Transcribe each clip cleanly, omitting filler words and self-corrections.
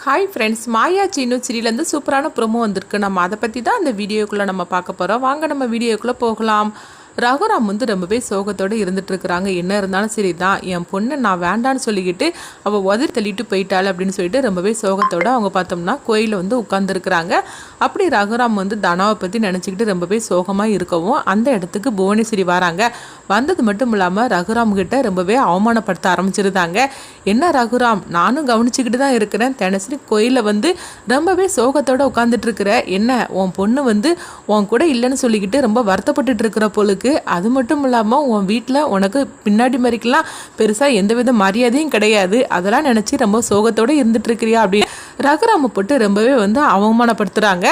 Hi friends, மாயா சீனு சீரியலேருந்து சூப்பரான promo வந்திருக்கு. நம்ம அதை பற்றி தான் அந்த வீடியோக்குள்ளே நம்ம பார்க்க போகிறோம். வாங்க நம்ம வீடியோக்குள்ளே போகலாம். ரகுராம் வந்து ரொம்பவே சோகத்தோடு இருந்துகிட்ருக்குறாங்க. என்ன இருந்தாலும் சரி தான், என் பொண்ணு நான் வேண்டான்னு சொல்லிக்கிட்டு அவள் உதறி தள்ளிட்டு போயிட்டாள் அப்படின்னு சொல்லிட்டு ரொம்பவே சோகத்தோடு அவங்க பார்த்தோம்னா கோயிலில் வந்து உட்காந்துருக்குறாங்க. அப்படி ரகுராம் வந்து தனாவை பற்றி நினச்சிக்கிட்டு ரொம்பவே சோகமாக இருக்கவும் அந்த இடத்துக்கு புவனேஸ்வரி வராங்க. வந்தது மட்டும் இல்லாமல் ரகுராம் கிட்ட ரொம்பவே அவமானப்படுத்த ஆரம்பிச்சிருந்தாங்க. என்ன ரகுராம், நானும் கவனிச்சுக்கிட்டு தான் இருக்கிறேன், தினசரி கோயிலில் வந்து ரொம்பவே சோகத்தோடு உட்காந்துட்டு இருக்கிற, என்ன உன் பொண்ணு வந்து உன் கூட இல்லைன்னு சொல்லிக்கிட்டு ரொம்ப வருத்தப்பட்டுட்டு இருக்கிற பொழுது, அது மட்டும் இல்லாமல் உன் வீட்டில் உனக்கு பின்னாடி மாதிரிக்கெல்லாம் பெருசாக எந்தவித மரியாதையும் கிடையாது, அதெல்லாம் நினச்சி ரொம்ப சோகத்தோடு இருந்துட்டு இருக்கிறியா அப்படின்னு ரகுராமை போட்டு ரொம்பவே வந்து அவமானப்படுத்துகிறாங்க.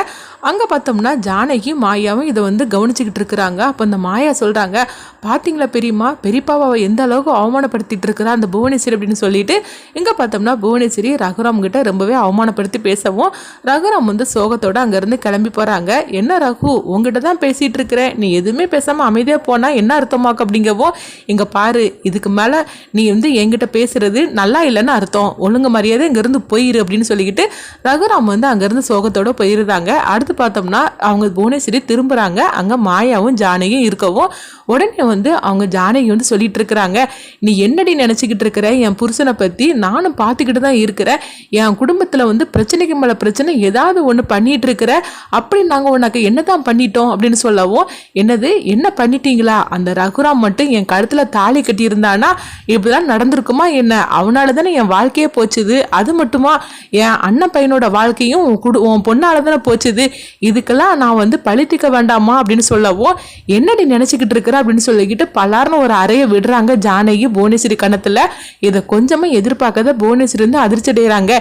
அங்கே பார்த்தோம்னா ஜானகி மாயாவும் இதை வந்து கவனிச்சுக்கிட்டு இருக்கிறாங்க. அப்போ அந்த மாயா சொல்கிறாங்க, பார்த்தீங்களா பெரியம்மா, பெரியப்பாவை எந்த அளவுக்கு அவமானப்படுத்திட்டு இருக்கிறா அந்த புவனேஸ்வரி அப்படின்னு சொல்லிட்டு இங்கே பார்த்தோம்னா புவனேஸ்வரி ரகுராம் கிட்ட ரொம்பவே அவமானப்படுத்தி பேசவும் ரகுராம் வந்து சோகத்தோடு அங்கேருந்து கிளம்பி போகிறாங்க. என்ன ரகு, உங்ககிட்ட தான் பேசிகிட்டு இருக்கிறேன், நீ எதுவுமே பேசாமல் அமைதியாக போனால் என்ன அர்த்தமாக்கு அப்படிங்கவும், இங்கே பாரு, இதுக்கு மேலே நீ வந்து என்கிட்ட பேசுறது நல்லா இல்லைன்னு அர்த்தம், ஒழுங்கு மரியாதை இங்கேருந்து போயிரு அப்படின்னு சொல்லிக்கிட்டு ரகுராம் வந்து அங்கேருந்து சோகத்தோடு போயிருந்தாங்க. அடுத்து பார்த்தோம்னா அவங்க புவனேஸ்வரி திரும்புகிறாங்க. அங்கே மாயாவும் ஜானகியும் இருக்கவும் உடனே வந்து அவங்க ஜானகி வந்து சொல்லிட்டு இருக்கிறாங்க, நீ என்னடி நினச்சிக்கிட்டு இருக்கிற, என் புருஷனை பற்றி நானும் பார்த்துக்கிட்டு தான் இருக்கிறேன், என் குடும்பத்தில் வந்து பிரச்சனைக்கு மேலே பிரச்சனை ஏதாவது ஒன்று பண்ணிட்டு இருக்கிற, அப்படி நாங்கள் உனக்கு என்ன தான் பண்ணிட்டோம் அப்படின்னு சொல்லவும், என்னது என்ன பண்ணிட்டீங்களா, அந்த ரகுராம் மட்டும் என் கழுத்தில் தாலி கட்டியிருந்தானா இப்படிதான் நடந்திருக்குமா என்ன, அவனால தானே என் வாழ்க்கையே போச்சுது, அது மட்டுமா என் அண்ணன் பையனோட வாழ்க்கையும் உன் பொண்ணால தானே போச்சுது, இதுக்கெல்லாம் நான் வந்து பழித்திக்க வேண்டாமா அப்படின்னு சொல்லவும், என்னடி நினச்சிக்கிட்டு இருக்கிற அப்படின்னு சொல்லிக்கிட்டு பலார்னு ஒரு அறையை விடுறாங்க ஜானகி புவனேஸ்வரி கணத்துல. இதை கொஞ்சமா எதிர்பார்க்காத புவனேஸ்வரி வந்து அதிர்ச்சி அடைகிறாங்க.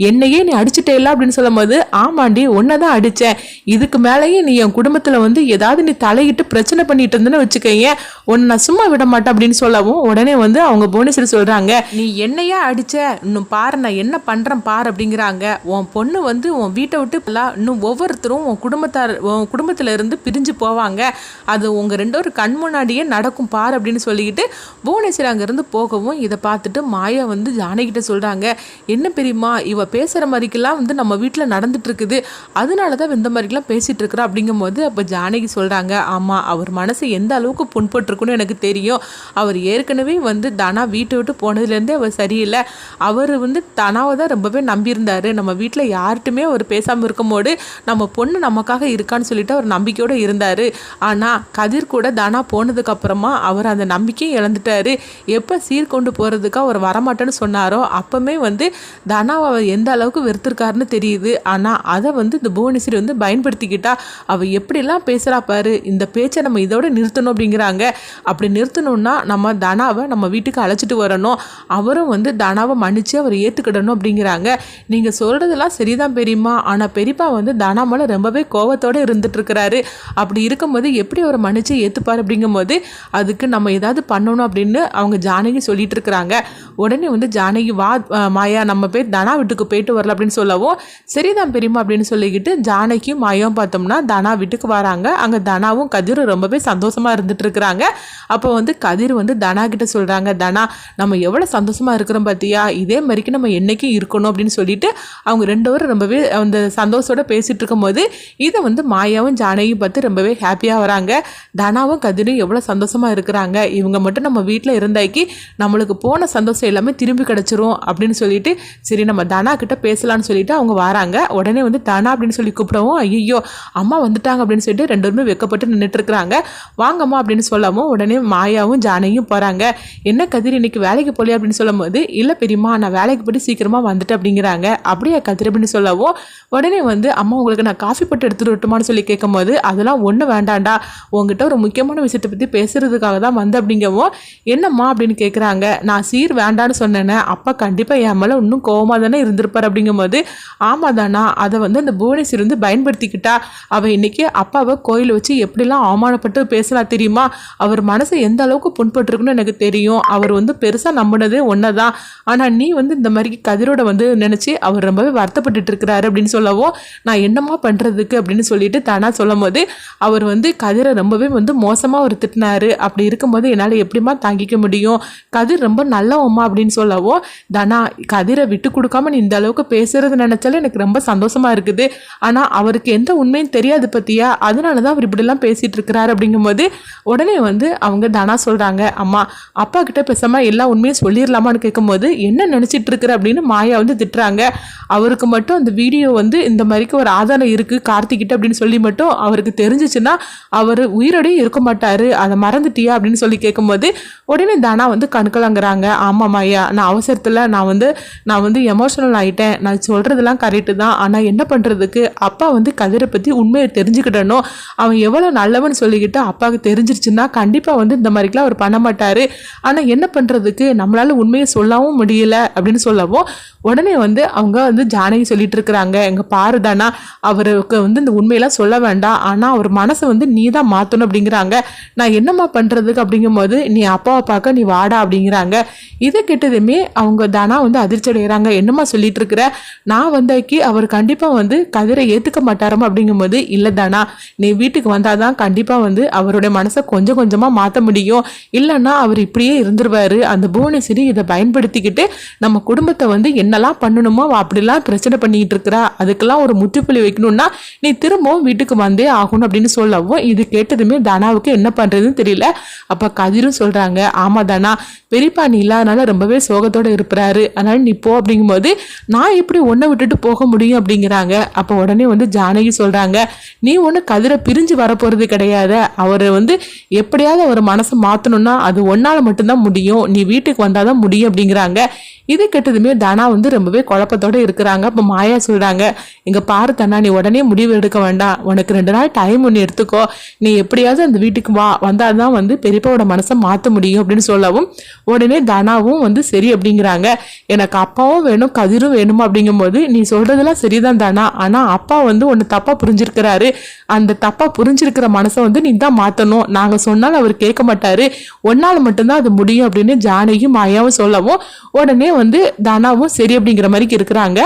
என்னையே நீ அடிச்சுட்டேல அப்படின்னு சொல்லும் போது, ஆமாண்டி உன்னதான் அடிச்சேன், இதுக்கு மேலேயே நீ என் குடும்பத்துல வந்து ஏதாவது நீ தலையிட்டு பிரச்சனை பண்ணிட்டு இருந்தேன்னு வச்சுக்கேன், உன்னை நான் சும்மா விட மாட்டேன் அப்படின்னு சொல்லவும் உடனே வந்து அவங்க புவனேஸ்வரி சொல்றாங்க, நீ என்னையா அடிச்ச, இன்னும் பாரு நான் என்ன பண்றேன் பாரு அப்படிங்கிறாங்க. உன் பொண்ணு வந்து உன் வீட்டை விட்டு இன்னும் ஒவ்வொருத்தரும் உன் குடும்பத்துல இருந்து பிரிஞ்சு போவாங்க, அது உங்க ரெண்டோரும் கண் முன்னாடியே நடக்கும் பாரு அப்படின்னு சொல்லிக்கிட்டு புவனேஸ்வரி அங்கேருந்து போகவும் இதை பார்த்துட்டு மாயா வந்து ஜானகிட்ட சொல்கிறாங்க, என்ன பெரியம்மா, இவ பேசுகிற மாதிரிக்கெல்லாம் வந்து நம்ம வீட்டில் நடந்துட்டு இருக்குது, அதனால தான் இந்த மாதிரிக்கெல்லாம் பேசிகிட்டு இருக்கிறா அப்படிங்கும் போது அப்போ ஜானகி சொல்கிறாங்க, ஆமாம் அவர் மனசு எந்த அளவுக்கு புண்பட்டுருக்குன்னு எனக்கு தெரியும், அவர் ஏற்கனவே வந்து தனா வீட்டை விட்டு போனதுலேருந்தே அவர் சரியில்லை, அவர் வந்து தனாவை தான் ரொம்பவே நம்பியிருந்தார், நம்ம வீட்டில் யார்கிட்டுமே அவர் பேசாமல் இருக்கும்போது நம்ம பொண்ணு நமக்காக இருக்கான்னு சொல்லிட்டு அவர் நம்பிக்கையோடு இருந்தார், ஆனால் கதிர் கூட தனா போனதுக்கு அப்புறமா அவர் அந்த நம்பிக்கையும் இழந்துட்டாரு, எப்போ சீர்கொண்டு போகிறதுக்கு அவர் வரமாட்டேன்னு சொன்னாரோ அப்பவுமே வந்து தனாவை அவர் எந்த அளவுக்கு வெறுத்திருக்காருன்னு தெரியுது, ஆனால் அதை வந்து இந்த புவனேஸ்வரி வந்து பயன்படுத்திக்கிட்டா, அவள் எப்படிலாம் பேசுகிறா பாரு, இந்த பேச்சை நம்ம இதோட நிறுத்தணும் அப்படிங்கிறாங்க. அப்படி நிறுத்தணும்னா நம்ம தனாவை நம்ம வீட்டுக்கு அழைச்சிட்டு வரணும், அவரும் வந்து தனாவை மன்னிச்சு அவர் ஏற்றுக்கிடணும் அப்படிங்கிறாங்க. நீங்கள் சொல்கிறதெல்லாம் சரிதான் பெரியம்மா, ஆனால் பெரியப்பா வந்து தனா மேலே ரொம்பவே கோபத்தோடு இருந்துட்டு இருக்கிறாரு, அப்படி இருக்கும்போது எப்படி அவரை மன்னிச்சு ஏற்றுப்பார் அப்படிங்கும்போது அதுக்கு நம்ம ஏதாவது பண்ணணும் அப்படின்னு அவங்க ஜானகி சொல்லிட்டு இருக்கிறாங்க. உடனே வந்து ஜானகி வா மாயா, நம்ம போய் தனா வீட்டுக்கு போயிட்டு வரல அப்படின்னு சொல்லவும், சரிதான் பெரியம்மா அப்படின்னு சொல்லிக்கிட்டு ஜானகியும் மாயாவும் பார்த்தோம்னா தனா வீட்டுக்கு வராங்க. அங்கே தனாவும் கதிரும் ரொம்பவே சந்தோஷமா இருந்துட்டு இருக்கிறாங்க. அப்போ வந்து கதிர் வந்து தனா கிட்ட சொல்றாங்க, தனா நம்ம எவ்வளோ சந்தோஷமா இருக்கிறோம் பார்த்தியா, இதே மாதிரிக்கு நம்ம என்னைக்கும் இருக்கணும் அப்படின்னு சொல்லிட்டு அவங்க ரெண்டு பேரும் ரொம்பவே அந்த சந்தோஷத்தோட பேசிட்டு இருக்கும்போது இதை வந்து மாயாவும் ஜானகியும் பார்த்து ரொம்பவே ஹாப்பியாக வராங்க. தனாவும் கதிரும் எவ்வளோ சந்தோஷமாக இருக்கிறாங்க, இவங்க மட்டும் நம்ம வீட்டில் இருந்தாக்கி நம்மளுக்கு போன சந்தோஷம் எல்லாமே திரும்பி கிடச்சிரும் அப்படின்னு சொல்லிட்டு சரி நம்ம தனா கிட்ட பேசலான்னு சொல்லிட்டு அவங்க வராங்க. உடனே வந்து தனா அப்படின்னு சொல்லி கூப்பிடவும், ஐயோ அம்மா வந்துட்டாங்க அப்படின்னு சொல்லிட்டு ரெண்டு பேருமே வெக்கப்பட்டு நின்றுட்டு இருக்கிறாங்க. வாங்கம்மா அப்படின்னு சொல்லவும் உடனே மாயாவும் ஜானகியும் போகிறாங்க. என்ன கதிர் இன்னைக்கு வேலைக்கு போலியா அப்படின்னு சொல்லும் போது, இல்லை பெரியம்மா நான் வேலைக்கு போட்டு சீக்கிரமாக வந்துட்டு அப்படிங்கிறாங்க. அப்படியே கதிர் அப்படின்னு சொல்லவும் உடனே வந்து, அம்மா உங்களுக்கு நான் காஃபி போட்டு எடுத்துட்டு விட்டுமான்னு சொல்லி கேட்கும் போது, அதெல்லாம் ஒன்றும் வேண்டாண்டா, உங்ககிட்ட ஒரு முக்கியமான விஷயத்தை பற்றி பேசுறதுக்காக தான் வந்து அப்படிங்கவும், என்னம்மா அப்படின்னு கேட்குறாங்க. நான் சீர் வேண்டான்னு சொன்னேனே, அப்பா கண்டிப்பாக என் மேலே இன்னும் கோவமாக தானே இருந்திருப்பார் அப்படிங்கும்போது, ஆமாம் தானா, அதை வந்து அந்த புவனேஸ்வரி வந்து பயன்படுத்தி பேசிக்கிட்டா. அவள் இன்னைக்கு அப்பாவை கோயில் வச்சு எப்படிலாம் அவமானப்பட்டு பேசலா தெரியுமா? அவர் மனசு எந்த அளவுக்கு புண்பட்டுருக்குன்னு எனக்கு தெரியும். அவர் வந்து பெருசாக நம்பினதே ஒன்னதான். ஆனால் நீ வந்து இந்த மாதிரி கதிரோட வந்து நினச்சி அவர் ரொம்பவே வருத்தப்பட்டு இருக்கிறாரு அப்படின்னு சொல்லவும், நான் என்னம்மா பண்ணுறதுக்கு அப்படின்னு சொல்லிட்டு தானா சொல்லும் போது, அவர் வந்து கதிரை ரொம்பவே வந்து மோசமாக அவர் திட்டினாரு. அப்படி இருக்கும்போது என்னால் எப்படிமா தாங்கிக்க முடியும்? கதிர் ரொம்ப நல்லவம்மா அப்படின்னு சொல்லவும், தானா கதிரை விட்டு கொடுக்காம நீ இந்த அளவுக்கு பேசுறது நினைச்சாலும் எனக்கு ரொம்ப சந்தோஷமா இருக்குது. ஆனால் அவருக்கு எந்த உண்மையும் தெரியாது பத்தியா, அதனால தான் அவர் இப்படிலாம் பேசிட்டு இருக்கிறாரு அப்படிங்கும்போது உடனே வந்து அவங்க தானா சொல்றாங்க, அம்மா அப்பா கிட்ட பேசாம எல்லா உண்மையும் சொல்லிடலாமான்னு கேட்கும்போது, என்ன நினைச்சிட்டு இருக்கிற அப்படின்னு மாயா வந்து திட்டுறாங்க. அவருக்கு மட்டும் அந்த வீடியோ வந்து இந்த மாதிரிக்கு ஒரு ஆதாரம் இருக்கு கார்த்திகிட்ட அப்படின்னு சொல்லி மட்டும் அவருக்கு தெரிஞ்சிச்சுன்னா அவர் உயிரோடையும் இருக்க மாட்டாரு, அதை மறந்துட்டியா அப்படின்னு சொல்லி கேட்கும்போது உடனே தானா வந்து கண்கலங்குறாங்க. ஆமா மாயா, நான் அவசரத்தில் நான் வந்து எமோஷனல் ஆகிட்டேன். நான் சொல்றதெல்லாம் கரெக்டு தான். ஆனால் என்ன பண்ணுறதுக்கு, அப்பா வந்து கதிரை பற்றி உண்மையை தெரிஞ்சுக்கிட்டணும். அவன் எவ்வளோ நல்லவன்னு சொல்லிக்கிட்டு அப்பாவுக்கு தெரிஞ்சிருச்சுன்னா கண்டிப்பாக வந்து இந்த மாதிரிக்கெலாம் அவர் பண்ண மாட்டார். ஆனால் என்ன பண்ணுறதுக்கு, நம்மளால உண்மையை சொல்லவும் முடியல அப்படின்னு சொல்லவும் உடனே வந்து அவங்க வந்து ஜானகி சொல்லிட்டு இருக்கிறாங்க, எங்க பாரு தானா, அவருக்கு வந்து இந்த உண்மையெல்லாம் சொல்ல வேண்டாம், ஆனால் அவர் மனசை வந்து நீ தான் மாற்றணும் அப்படிங்கிறாங்க. நான் என்னம்மா பண்ணுறதுக்கு அப்படிங்கும்போது, நீ அப்பாவை பார்க்க நீ வாடா அப்படிங்கிறாங்க. இதை கேட்டதுமே அவங்க தானா வந்து அதிர்ச்சி அடைகிறாங்க. என்னம்மா சொல்லிட்டு இருக்கிற, நான் வந்தாக்கி அவர் கண்டிப்பாக வந்து கதிரை ஏற்றுக்க மாட்டாரமா அப்படிங்கும்போது, இல்லை தானா, நீ வீட்டுக்கு வந்தாதான் கண்டிப்பாக வந்து அவருடைய மனசை கொஞ்சம் கொஞ்சமாக மாற்ற முடியும். இல்லைன்னா அவர் இப்படியே இருந்துருவாரு. அந்த புவனேஸ்வரி இதை பயன்படுத்திக்கிட்டு நம்ம குடும்பத்தை வந்து என்னெல்லாம் பண்ணணுமோ அப்படிலாம் பிரச்சனை பண்ணிட்டு இருக்கிறா. அதுக்கெல்லாம் ஒரு முற்றுப்புள்ளி வைக்கணும்னா நீ திரும்பவும் வீட்டுக்கு வந்தே ஆகணும் அப்படின்னு சொல்லவும், இது கேட்டதுமே தானாவுக்கு என்ன பண்றதுன்னு தெரியல. அப்ப கதிரும் சொல்றாங்க, ஆமா தானா, பெரியப்பா நீ இல்லாதனால ரொம்பவே சோகத்தோட இருப்பாரு, அதனால நீ போ அப்படிங்கும்போது நான் எப்படி ஒன்றை விட்டுட்டு போக முடியும் அப்படிங்கிறாங்க. அப்போ உடனே வந்து ஜானகி சொல்றாங்க, நீ ஒன்று கதிரை பிரிஞ்சு வரப்போறது கிடையாது. அவர் வந்து எப்படியாவது அவர் மனசை மாற்றணும்னா அது ஒன்னால மட்டும்தான் முடியும், நீ வீட்டுக்கு வந்தாதான் முடியும் அப்படிங்கிறாங்க. இது கெட்டதுமே தானா வந்து ரொம்பவே குழப்பத்தோட இருக்கிறாங்க. அப்போ மாயா சொல்றாங்க, இங்க பாரு தானா, நீ உடனே முடிவு எடுக்க வேண்டாம், உனக்கு 2 நாள் டைம் ஒன்று எடுத்துக்கோ, நீ எப்படியாவது அந்த வீட்டுக்கு வந்தாதான் வந்து பெரியப்பாவோட மனசை மாற்ற முடியும் அப்படின்னு சொல்லவும் உடனே தானாவும் வந்து சரி அப்படிங்கிறாங்க. எனக்கு அப்பாவும் வேணும் கதிரும் வேணுமா அப்படிங்கும்போது, நீ சொல்றதெல்லாம் சரிதான் தானா, ஆனா அப்பா வந்து ஒன்று தப்பா புரிஞ்சிருக்கிறாரு, அந்த தப்பா புரிஞ்சிருக்கிற மனசை வந்து நீ தான் மாற்றணும், நாங்க சொன்னாலும் அவர் கேட்க மாட்டாரு, ஒன்னால மட்டும்தான் அது முடியும் அப்படின்னு ஜானகியும் மாயாவும் சொல்லவும் உடனே வந்து தானாவும் சரி அப்படிங்கிற மாதிரி இருக்கிறாங்க.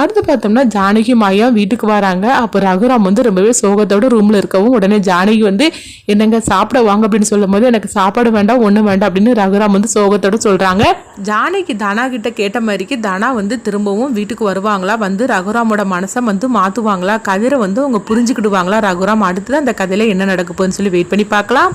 அடுத்து பார்த்தோம்னா ஜானகி மாயா வீட்டுக்கு வராங்க. அப்போ ரகுராம் வந்து ரொம்பவே சோகத்தோட ரூம்ல இருக்கவும் உடனே ஜானகி வந்து என்னங்க சாப்பிட வாங்க அப்படின்னு சொல்லும் போது, எனக்கு சாப்பாடு வேண்டாம் ஒன்றும் வேண்டாம் அப்படின்னு ரகுராம் வந்து சோகத்தோட சொல்றாங்க. ஜானகி தானா கிட்ட கேட்ட மாதிரிக்கு தானா வந்து திரும்பவும் வீட்டுக்கு வருவாங்களா, வந்து ரகுராமோட மனசை வந்து மாத்துவாங்களா, கதிரை வந்து அவங்க புரிஞ்சுக்கிடுவாங்களா ரகுராம், அடுத்தது அந்த கதையில என்ன நடக்க போகுதுன்னு சொல்லி வெயிட் பண்ணி பார்க்கலாம்.